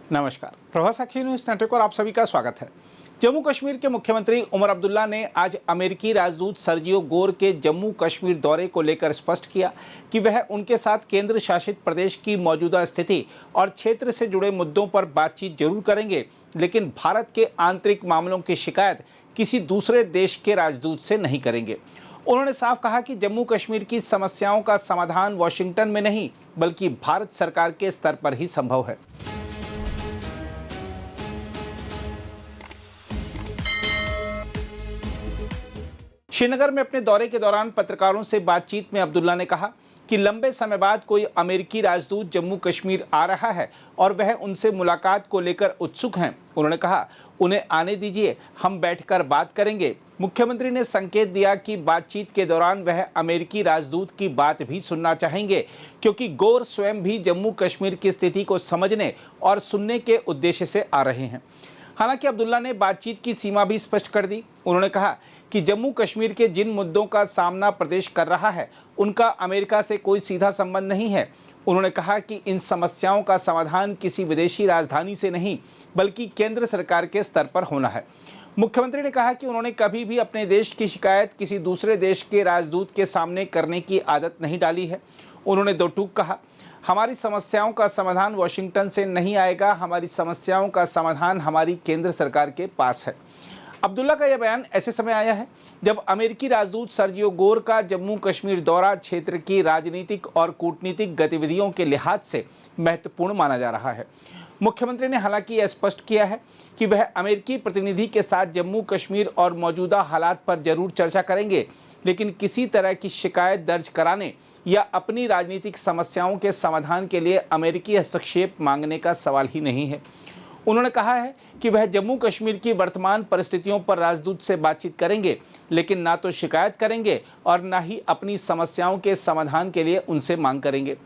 नमस्कार, प्रभात साक्षी news network और आप सभी का स्वागत है। जम्मू कश्मीर के मुख्यमंत्री उमर अब्दुल्ला ने आज अमेरिकी राजदूत सर्जियो गोर के जम्मू कश्मीर दौरे को लेकर स्पष्ट किया कि वह उनके साथ केंद्र शासित प्रदेश की मौजूदा स्थिति और क्षेत्र से जुड़े मुद्दों पर बातचीत जरूर करेंगे, लेकिन भारत के आंतरिक मामलों की शिकायत किसी दूसरे देश के राजदूत से नहीं करेंगे। उन्होंने साफ कहा कि जम्मू कश्मीर की समस्याओं का समाधान वॉशिंगटन में नहीं बल्कि भारत सरकार के स्तर पर ही संभव है। श्रीनगर में अपने दौरे के दौरान पत्रकारों से बातचीत में अब्दुल्ला ने कहा कि लंबे समय बाद कोई अमेरिकी राजदूत जम्मू कश्मीर आ रहा है और वह उनसे मुलाकात को लेकर उत्सुक हैं। उन्होंने कहा, उन्हें आने दीजिए, हम बैठकर बात करेंगे। मुख्यमंत्री ने संकेत दिया कि बातचीत के दौरान वह अमेरिकी राजदूत की बात भी सुनना चाहेंगे, क्योंकि गोर स्वयं भी जम्मू कश्मीर की स्थिति को समझने और सुनने के उद्देश्य से आ रहे हैं। हालांकि अब्दुल्ला ने बातचीत की सीमा भी स्पष्ट कर दी। उन्होंने कहा कि जम्मू कश्मीर के जिन मुद्दों का सामना प्रदेश कर रहा है उनका अमेरिका से कोई सीधा संबंध नहीं है। उन्होंने कहा कि इन समस्याओं का समाधान किसी विदेशी राजधानी से नहीं बल्कि केंद्र सरकार के स्तर पर होना है। मुख्यमंत्री ने कहा कि उन्होंने कभी भी अपने देश की शिकायत किसी दूसरे देश के राजदूत के सामने करने की आदत नहीं डाली है। उन्होंने दो टूक कहा, हमारी समस्याओं का समाधान वॉशिंगटन से नहीं आएगा, हमारी समस्याओं का समाधान हमारी केंद्र सरकार के पास है। अब्दुल्ला का यह बयान ऐसे समय आया है जब अमेरिकी राजदूत सर्जियो गोर का जम्मू कश्मीर दौरा क्षेत्र की राजनीतिक और कूटनीतिक गतिविधियों के लिहाज से महत्वपूर्ण माना जा रहा है। मुख्यमंत्री ने हालांकि यह स्पष्ट किया है कि वह अमेरिकी प्रतिनिधि के साथ जम्मू कश्मीर और मौजूदा हालात पर जरूर चर्चा करेंगे, लेकिन किसी तरह की शिकायत दर्ज कराने या अपनी राजनीतिक समस्याओं के समाधान के लिए अमेरिकी हस्तक्षेप मांगने का सवाल ही नहीं है। उन्होंने कहा है कि वह जम्मू कश्मीर की वर्तमान परिस्थितियों पर राजदूत से बातचीत करेंगे, लेकिन ना तो शिकायत करेंगे और ना ही अपनी समस्याओं के समाधान के लिए उनसे मांग करेंगे।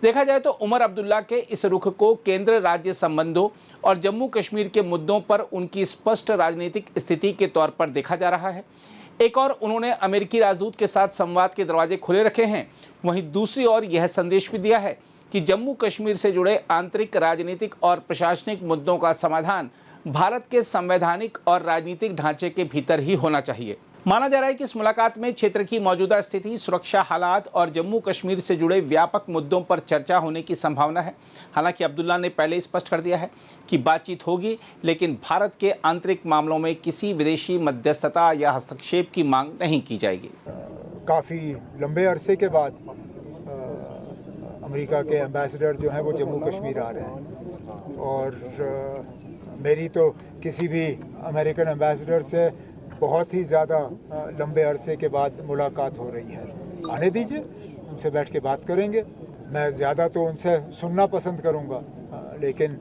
देखा जाए तो उमर अब्दुल्ला के इस रुख को केंद्र राज्य संबंधों और जम्मू कश्मीर के मुद्दों पर उनकी स्पष्ट राजनीतिक स्थिति के तौर पर देखा जा रहा है। एक और उन्होंने अमेरिकी राजदूत के साथ संवाद के दरवाजे खुले रखे हैं, वहीं दूसरी ओर यह संदेश भी दिया है कि जम्मू कश्मीर से जुड़े आंतरिक राजनीतिक और प्रशासनिक मुद्दों का समाधान भारत के संवैधानिक और राजनीतिक ढांचे के भीतर ही होना चाहिए। माना जा रहा है कि इस मुलाकात में क्षेत्र की मौजूदा स्थिति, सुरक्षा हालात और जम्मू कश्मीर से जुड़े व्यापक मुद्दों पर चर्चा होने की संभावना है। हालांकि अब्दुल्ला ने पहले स्पष्ट कर दिया है कि बातचीत होगी, लेकिन भारत के आंतरिक मामलों में किसी विदेशी मध्यस्थता या हस्तक्षेप की मांग नहीं की जाएगी। काफ़ी लंबे अरसे के बाद अमेरिका के एम्बेसडर जो हैं वो जम्मू कश्मीर आ रहे हैं और मेरी तो किसी भी अमेरिकन एम्बेसडर से बहुत ही ज़्यादा लंबे अरसे के बाद मुलाकात हो रही है। आने दीजिए, उनसे बैठ के बात करेंगे। मैं ज़्यादा तो उनसे सुनना पसंद करूँगा, लेकिन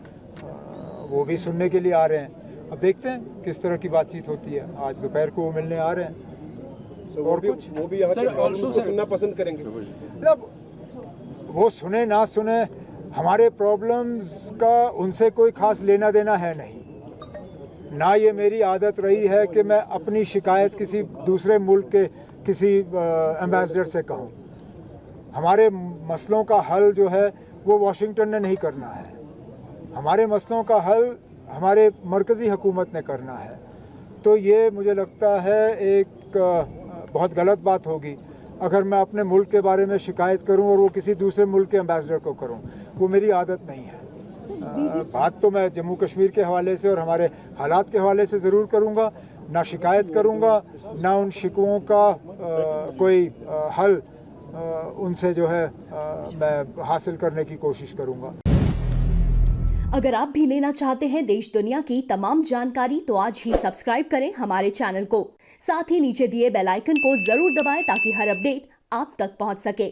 वो भी सुनने के लिए आ रहे हैं। अब देखते हैं किस तरह की बातचीत होती है। आज दोपहर को वो मिलने आ रहे हैं। और कुछ वो भी सुनना पसंद करेंगे। मतलब वो सुने ना सुने, हमारे प्रॉब्लम्स का उनसे कोई खास लेना देना है नहीं। ना ये मेरी आदत रही है कि मैं अपनी शिकायत किसी दूसरे मुल्क के किसी एम्बेसडर से कहूँ। हमारे मसलों का हल जो है वो वॉशिंगटन ने नहीं करना है। हमारे मसलों का हल हमारे मरकज़ी हुकूमत ने करना है। तो ये मुझे लगता है एक बहुत गलत बात होगी अगर मैं अपने मुल्क के बारे में शिकायत करूं और वो किसी दूसरे मुल्क के एम्बेसडर को करूं। वो मेरी आदत नहीं है। बात तो मैं जम्मू कश्मीर के हवाले से और हमारे हालात के हवाले से ज़रूर करूंगा। ना शिकायत करूंगा, ना उन शिकवों का कोई हल उनसे जो है मैं हासिल करने की कोशिश करूंगा। अगर आप भी लेना चाहते हैं देश दुनिया की तमाम जानकारी तो आज ही सब्सक्राइब करें हमारे चैनल को। साथ ही नीचे दिए बेल आइकन को जरूर दबाएं ताकि हर अपडेट आप तक पहुंच सके।